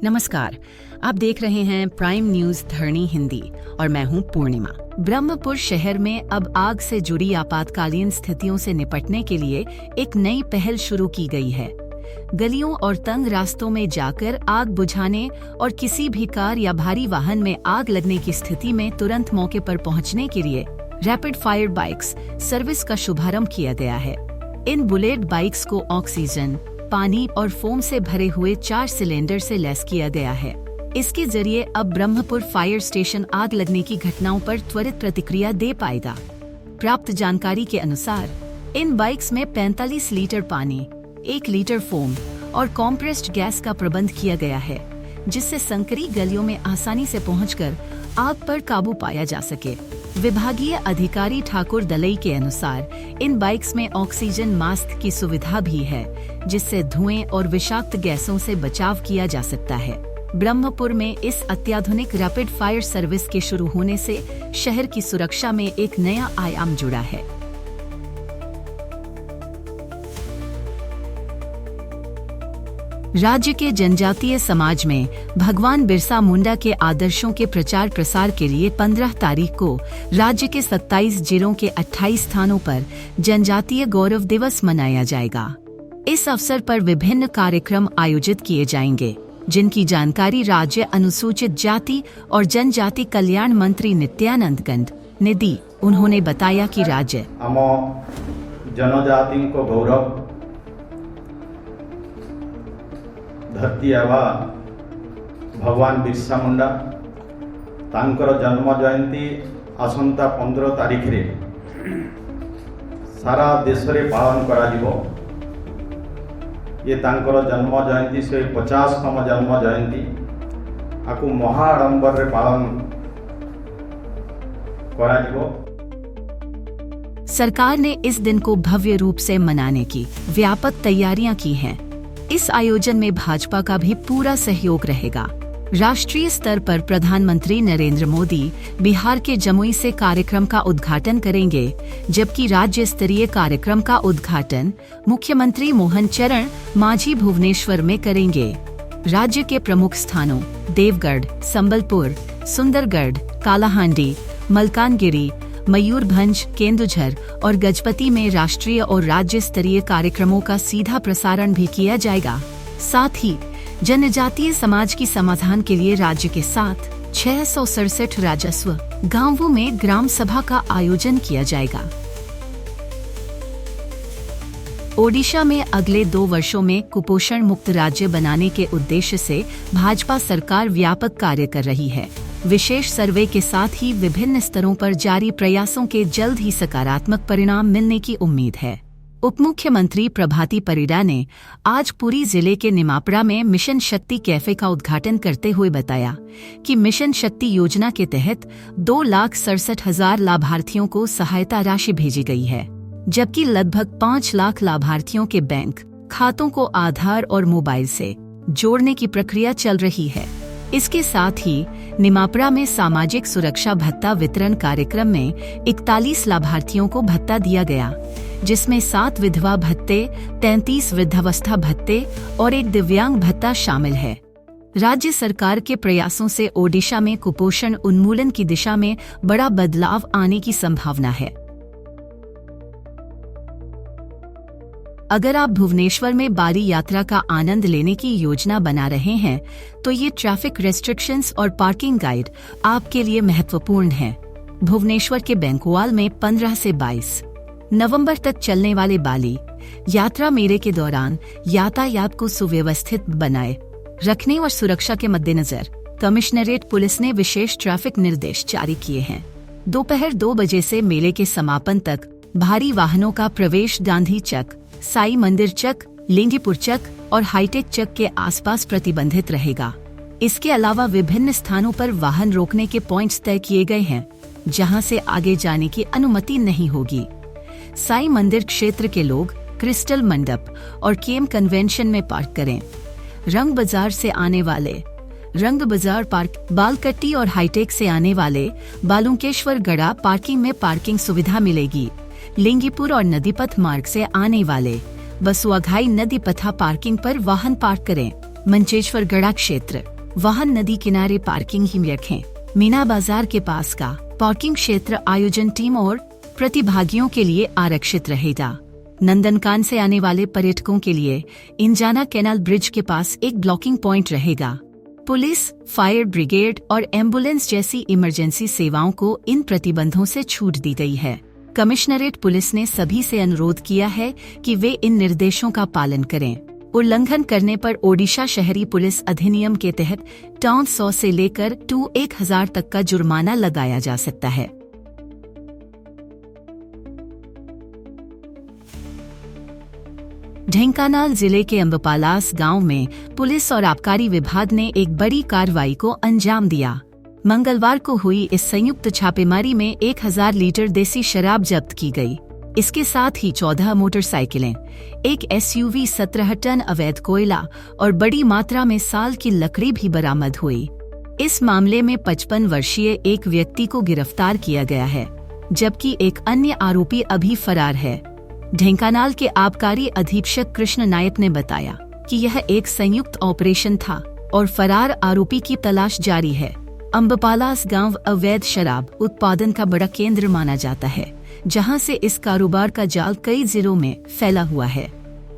नमस्कार, आप देख रहे हैं प्राइम न्यूज धरणी हिंदी और मैं हूं पूर्णिमा। ब्रह्मपुर शहर में अब आग से जुड़ी आपातकालीन स्थितियों से निपटने के लिए एक नई पहल शुरू की गई है। गलियों और तंग रास्तों में जाकर आग बुझाने और किसी भी कार या भारी वाहन में आग लगने की स्थिति में तुरंत मौके पर पहुंचने के लिए रैपिड फायर बाइक्स सर्विस का शुभारंभ किया गया है। इन बुलेट बाइक्स को ऑक्सीजन, पानी और फोम से भरे हुए 4 सिलेंडर से लैस किया गया है। इसके जरिए अब ब्रह्मपुर फायर स्टेशन आग लगने की घटनाओं पर त्वरित प्रतिक्रिया दे पाएगा। प्राप्त जानकारी के अनुसार इन बाइक्स में 45 लीटर पानी, 1 लीटर फोम और कॉम्प्रेस्ड गैस का प्रबंध किया गया है, जिससे संकरी गलियों में आसानी से पहुंचकर आग पर काबू पाया जा सके। विभागीय अधिकारी ठाकुर दलई के अनुसार इन बाइक्स में ऑक्सीजन मास्क की सुविधा भी है, जिससे धुएं और विषाक्त गैसों से बचाव किया जा सकता है। ब्रह्मपुर में इस अत्याधुनिक रैपिड फायर सर्विस के शुरू होने से शहर की सुरक्षा में एक नया आयाम जुड़ा है। राज्य के जनजातीय समाज में भगवान बिरसा मुंडा के आदर्शों के प्रचार प्रसार के लिए 15 तारीख को राज्य के 27 जिलों के 28 स्थानों पर जनजातीय गौरव दिवस मनाया जाएगा। इस अवसर पर विभिन्न कार्यक्रम आयोजित किए जाएंगे, जिनकी जानकारी राज्य अनुसूचित जाति और जनजाति कल्याण मंत्री नित्यानंद गंड ने दी। उन्होंने बताया कि राज्य जनजाति को गौरव धरती आवा भगवान बिरसा मुंडा तांकर जन्म जयंती आसंता 15 तारीख रे सारा देश रे पालन करा जिवो। ये तांकर जन्म जयंती से 50तम जन्म जयंती आकु महाआडंबर रे पालन करा जिवो। सरकार ने इस दिन को भव्य रूप से मनाने की व्यापक तैयारियां की हैं। इस आयोजन में भाजपा का भी पूरा सहयोग रहेगा। राष्ट्रीय स्तर पर प्रधानमंत्री नरेंद्र मोदी बिहार के जमुई से कार्यक्रम का उद्घाटन करेंगे, जबकि राज्य स्तरीय कार्यक्रम का उद्घाटन मुख्यमंत्री मोहन चरण मांझी भुवनेश्वर में करेंगे। राज्य के प्रमुख स्थानों देवगढ़, संबलपुर, सुंदरगढ़, कालाहांडी, मलकानगिरी, मयूरभंज, केंदुझर और गजपति में राष्ट्रीय और राज्य स्तरीय कार्यक्रमों का सीधा प्रसारण भी किया जाएगा। साथ ही जनजातीय समाज की समाधान के लिए राज्य के साथ 667 राजस्व गांवों में ग्राम सभा का आयोजन किया जाएगा। ओडिशा में अगले 2 वर्षों में कुपोषण मुक्त राज्य बनाने के उद्देश्य से भाजपा सरकार व्यापक कार्य कर रही है। विशेष सर्वे के साथ ही विभिन्न स्तरों पर जारी प्रयासों के जल्द ही सकारात्मक परिणाम मिलने की उम्मीद है। उप मुख्यमंत्री प्रभाती परिडा ने आज पुरी जिले के निमापड़ा में मिशन शक्ति कैफे का उद्घाटन करते हुए बताया कि मिशन शक्ति योजना के तहत 2,67,000 लाभार्थियों को सहायता राशि भेजी गई है, जबकि लगभग 5 लाख लाभार्थियों के बैंक खातों को आधार और मोबाइल से जोड़ने की प्रक्रिया चल रही है। इसके साथ ही निमापड़ा में सामाजिक सुरक्षा भत्ता वितरण कार्यक्रम में 41 लाभार्थियों को भत्ता दिया गया, जिसमें 7 विधवा भत्ते, 33 वृद्धावस्था भत्ते और 1 दिव्यांग भत्ता शामिल है। राज्य सरकार के प्रयासों से ओडिशा में कुपोषण उन्मूलन की दिशा में बड़ा बदलाव आने की संभावना है। अगर आप भुवनेश्वर में बारी यात्रा का आनंद लेने की योजना बना रहे हैं, तो ये ट्रैफिक रेस्ट्रिक्शंस और पार्किंग गाइड आपके लिए महत्वपूर्ण है। भुवनेश्वर के बैंकवाल में 15 से 22 नवंबर तक चलने वाले बाली यात्रा मेले के दौरान यातायात को सुव्यवस्थित बनाए रखने और सुरक्षा के मद्देनजर कमिश्नरेट पुलिस ने विशेष ट्रैफिक निर्देश जारी किए हैं। दोपहर 2 बजे से मेले के समापन तक भारी वाहनों का प्रवेश गांधी चक, साई मंदिर चक, लिंगीपुर चक और हाईटेक चक के आसपास प्रतिबंधित रहेगा। इसके अलावा विभिन्न स्थानों पर वाहन रोकने के पॉइंट्स तय किए गए हैं, जहां से आगे जाने की अनुमति नहीं होगी। साई मंदिर क्षेत्र के लोग क्रिस्टल मंडप और केम कन्वेंशन में पार्क करें। रंग बाजार से आने वाले रंग बाजार पार्क, बालकट्टी और हाईटेक से आने वाले बालुकेश्वर गड़ा पार्किंग में पार्किंग सुविधा मिलेगी। लिंगीपुर और नदीपथ मार्ग से आने वाले बसुआघाई नदी पथा पार्किंग पर वाहन पार्क करें। मंचेश्वर गड़ा क्षेत्र वाहन नदी किनारे पार्किंग ही रखें। मीना बाजार के पास का पार्किंग क्षेत्र आयोजन टीम और प्रतिभागियों के लिए आरक्षित रहेगा। नंदनकान से आने वाले पर्यटकों के लिए इंजाना कैनाल ब्रिज के पास एक ब्लॉकिंग पॉइंट रहेगा। पुलिस, फायर ब्रिगेड और एम्बुलेंस जैसी इमरजेंसी सेवाओं को इन प्रतिबंधों से छूट दी गई है। कमिश्नरेट पुलिस ने सभी से अनुरोध किया है कि वे इन निर्देशों का पालन करें। उल्लंघन करने पर ओडिशा शहरी पुलिस अधिनियम के तहत टाउन 100 से लेकर 1000 तक का जुर्माना लगाया जा सकता है। ढेंकानाल जिले के अम्बपालास गांव में पुलिस और आबकारी विभाग ने एक बड़ी कार्रवाई को अंजाम दिया। मंगलवार को हुई इस संयुक्त छापेमारी में 1000 लीटर देसी शराब जब्त की गई। इसके साथ ही 14 मोटरसाइकिलें, एक SUV, 17 टन अवैध कोयला और बड़ी मात्रा में साल की लकड़ी भी बरामद हुई। इस मामले में 55 वर्षीय एक व्यक्ति को गिरफ्तार किया गया है, जबकि एक अन्य आरोपी अभी फरार है। ढेंकानाल के आबकारी अधीक्षक कृष्ण नायक ने बताया कि यह एक संयुक्त ऑपरेशन था और फरार आरोपी की तलाश जारी है। अम्बपालास गांव अवैध शराब उत्पादन का बड़ा केंद्र माना जाता है, जहां से इस कारोबार का जाल कई जिलों में फैला हुआ है।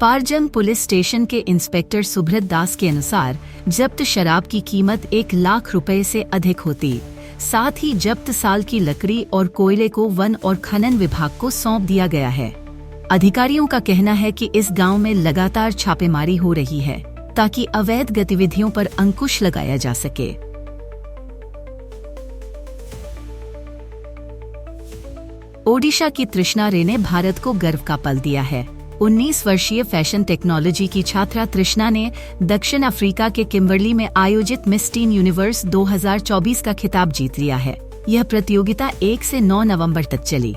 पारजंग पुलिस स्टेशन के इंस्पेक्टर सुब्रत दास के अनुसार जब्त शराब की कीमत 1 लाख रुपए से अधिक होती। साथ ही जब्त साल की लकड़ी और कोयले को वन और खनन विभाग को सौंप दिया गया है। अधिकारियों का कहना है कि इस गांव में लगातार छापेमारी हो रही है ताकि अवैध गतिविधियों पर अंकुश लगाया जा सके। ओडिशा की तृष्णा रे ने भारत को गर्व का पल दिया है। 19 वर्षीय फैशन टेक्नोलॉजी की छात्रा तृष्णा ने दक्षिण अफ्रीका के किम्बर्ली में आयोजित मिस टीन यूनिवर्स 2024 का खिताब जीत लिया है। यह प्रतियोगिता 1 से 9 नवंबर तक चली,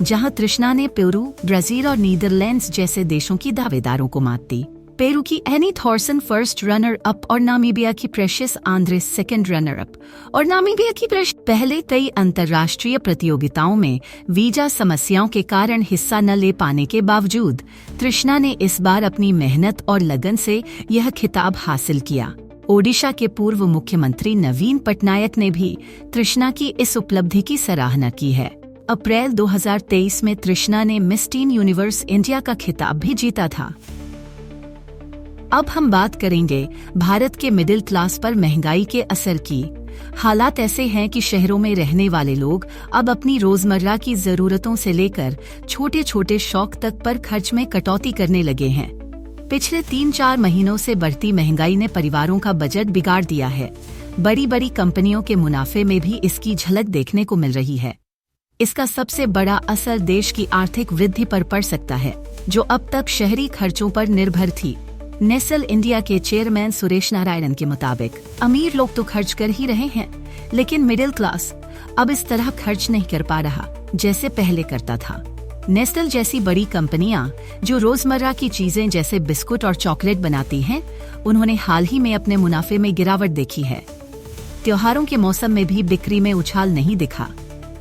जहां तृष्णा ने पेरू, ब्राजील और नीदरलैंड्स जैसे देशों की दावेदारों को मात दी। पेरू की Annie Thorsen first runner up और नामीबिया की Precious Andres second runner up और नामीबिया की पहले कई अंतर्राष्ट्रीय प्रतियोगिताओं में वीजा समस्याओं के कारण हिस्सा न ले पाने के बावजूद तृष्णा ने इस बार अपनी मेहनत और लगन से यह खिताब हासिल किया। ओडिशा के पूर्व मुख्यमंत्री नवीन पटनायक ने भी तृष्णा की इस उपलब्धि की सराहना की है। अप्रैल 2023 में तृष्णा ने मिस टीन यूनिवर्स इंडिया का खिताब भी जीता था। अब हम बात करेंगे भारत के मिडिल क्लास पर महंगाई के असर की। हालात ऐसे हैं कि शहरों में रहने वाले लोग अब अपनी रोजमर्रा की जरूरतों से लेकर छोटे छोटे शौक तक पर खर्च में कटौती करने लगे हैं। पिछले 3-4 महीनों से बढ़ती महंगाई ने परिवारों का बजट बिगाड़ दिया है। बड़ी बड़ी कंपनियों के मुनाफे में भी इसकी झलक देखने को मिल रही है। इसका सबसे बड़ा असर देश की आर्थिक वृद्धि पर पड़ सकता है, जो अब तक शहरी खर्चों पर निर्भर थी। नेस्ल इंडिया के चेयरमैन सुरेश नारायणन के मुताबिक अमीर लोग तो खर्च कर ही रहे हैं, लेकिन मिडिल क्लास अब इस तरह खर्च नहीं कर पा रहा जैसे पहले करता था। नेस्ल जैसी बड़ी कंपनियां जो रोजमर्रा की चीजें जैसे बिस्कुट और चॉकलेट बनाती हैं, उन्होंने हाल ही में अपने मुनाफे में गिरावट देखी है। त्योहारों के मौसम में भी बिक्री में उछाल नहीं दिखा।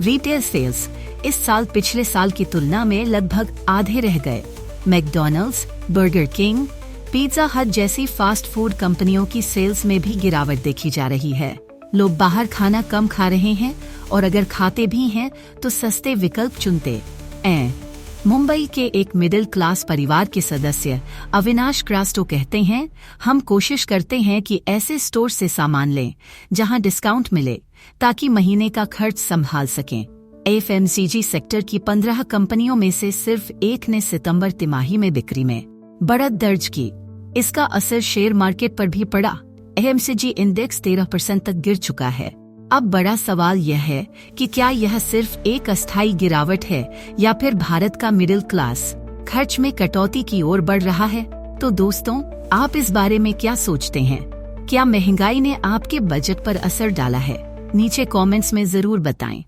रिटेल सेल्स इस साल पिछले साल की तुलना में लगभग आधे रह गए। मैकडॉनल्ड्स, बर्गर किंग, पिज्जा हट जैसी फास्ट फूड कंपनियों की सेल्स में भी गिरावट देखी जा रही है। लोग बाहर खाना कम खा रहे हैं और अगर खाते भी हैं तो सस्ते विकल्प चुनते हैं। मुंबई के एक मिडिल क्लास परिवार के सदस्य अविनाश क्रास्टो कहते हैं, हम कोशिश करते हैं कि ऐसे स्टोर से सामान लें जहां डिस्काउंट मिले ताकि महीने का खर्च संभाल सकें। FMCG सेक्टर की 15 कंपनियों में से सिर्फ एक ने सितंबर तिमाही में बिक्री में बढ़त दर्ज की। इसका असर शेयर मार्केट पर भी पड़ा। FMCG इंडेक्स 13% तक गिर चुका है। अब बड़ा सवाल यह है कि क्या यह सिर्फ एक अस्थायी गिरावट है या फिर भारत का मिडिल क्लास खर्च में कटौती की ओर बढ़ रहा है। तो दोस्तों, आप इस बारे में क्या सोचते हैं? क्या महंगाई ने आपके बजट पर असर डाला है? नीचे कमेंट्स में जरूर बताएं।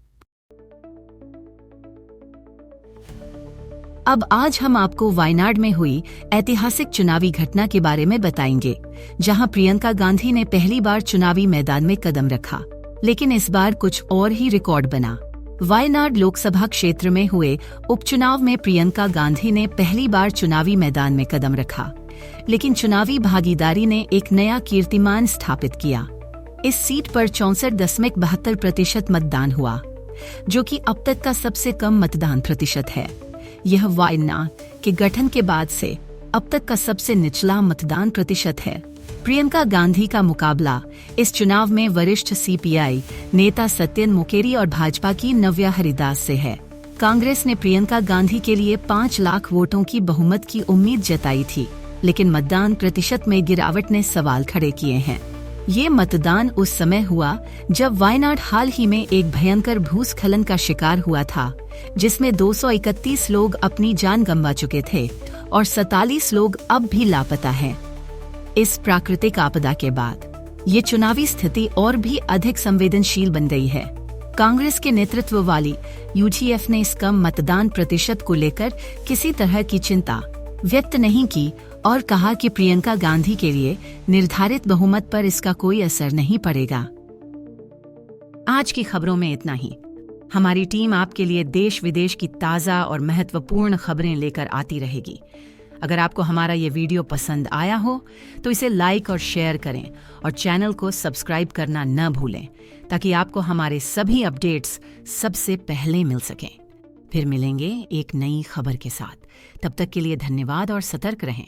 अब आज हम आपको वायनाड में हुई ऐतिहासिक चुनावी घटना के बारे में बताएंगे, जहां प्रियंका गांधी ने पहली बार चुनावी मैदान में कदम रखा, लेकिन इस बार कुछ और ही रिकॉर्ड बना। वायनाड लोकसभा क्षेत्र में हुए उपचुनाव में प्रियंका गांधी ने पहली बार चुनावी मैदान में कदम रखा, लेकिन चुनावी भागीदारी ने एक नया कीर्तिमान स्थापित किया। इस सीट पर 64.72% मतदान हुआ, जो कि अब तक का सबसे कम मतदान प्रतिशत है। यह वायनाड के गठन के बाद से अब तक का सबसे निचला मतदान प्रतिशत है। प्रियंका गांधी का मुकाबला इस चुनाव में वरिष्ठ सीपीआई नेता सत्यन मुकेरी और भाजपा की नव्या हरिदास से है। कांग्रेस ने प्रियंका गांधी के लिए 5 लाख वोटों की बहुमत की उम्मीद जताई थी, लेकिन मतदान प्रतिशत में गिरावट ने सवाल खड़े किए हैं। ये मतदान उस समय हुआ जब वायनाड हाल ही में एक भयंकर भूस्खलन का शिकार हुआ था, जिसमें 231 लोग अपनी जान गंवा चुके थे और 47 लोग अब भी लापता हैं। इस प्राकृतिक आपदा के बाद ये चुनावी स्थिति और भी अधिक संवेदनशील बन गई है। कांग्रेस के नेतृत्व वाली यूडीएफ ने इस कम मतदान प्रतिशत को लेकर किसी तरह की चिंता व्यक्त नहीं की और कहा कि प्रियंका गांधी के लिए निर्धारित बहुमत पर इसका कोई असर नहीं पड़ेगा। आज की खबरों में इतना ही। हमारी टीम आपके लिए देश विदेश की ताज़ा और महत्वपूर्ण खबरें लेकर आती रहेगी। अगर आपको हमारा ये वीडियो पसंद आया हो तो इसे लाइक और शेयर करें और चैनल को सब्सक्राइब करना न भूलें, ताकि आपको हमारे सभी अपडेट्स सबसे पहले मिल सकें। फिर मिलेंगे एक नई खबर के साथ। तब तक के लिए धन्यवाद और सतर्क रहें।